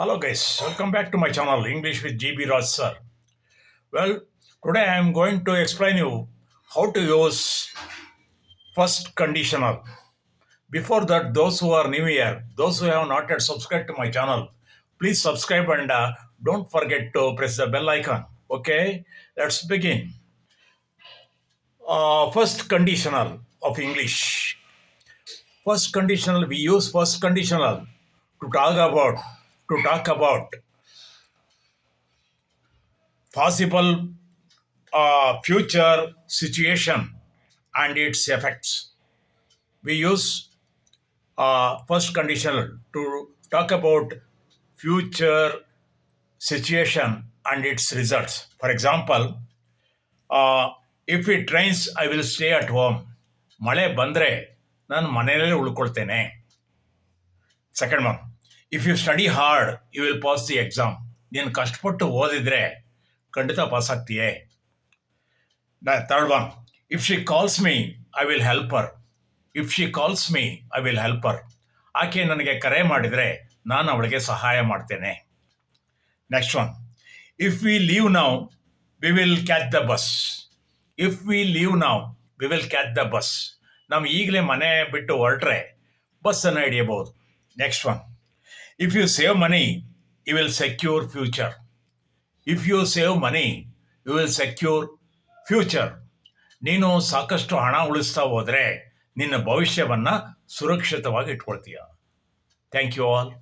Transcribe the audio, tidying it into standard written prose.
Hello guys, welcome back to my channel English with GB Raj sir. Well, today I am going to explain you how to use first conditional. Before that, those who are new here, those who have not yet subscribed to my channel, please subscribe and don't forget to press the bell icon. Okay, let's begin. First conditional of English. First conditional, we use first conditional to talk about possible future situation and its effects. We use first conditional to talk about future situation and its results. For example, uh, if it rains, I will stay at home. ಮಳೆ ಬಂದರೆ ನಾನು ಮನೆಯಲ್ಲೇ ಉಳ್ಕೊಳ್ತೇನೆ. Second one, if you study hard you will pass the exam. ನೀನು ಕಷ್ಟಪಟ್ಟು ಓದಿದ್ರೆ ಖಂಡಿತ pass ಆಗ್ತೀಯೇ. Third one, if she calls me I will help her. If she calls me I will help her. ಆಕೆ ನನಗೆ ಕರೆ ಮಾಡಿದರೆ ನಾನು ಅವಳಿಗೆ ಸಹಾಯ ಮಾಡ್ತೇನೆ. Next one, if we leave now we will catch the bus. If we leave now we will catch the bus. ನಾವು ಈಗಲೇ ಮನೆ ಬಿಟ್ಟು ಹೊರಟ್ರೆ ಬಸ್ಸನ್ನು ಹಿಡಿಯಬಹುದು. Next one, if you save money you will secure future. If you save money you will secure future. ನೀನು ಸಾಕಷ್ಟು ಹಣ ಉಳಿಸ್ತಾ ಹೋದರೆ ನಿನ್ನ ಭವಿಷ್ಯವನ್ನು ಸುರಕ್ಷಿತವಾಗಿ ಇಟ್ಕೊಳ್ತೀಯ. Thank you all.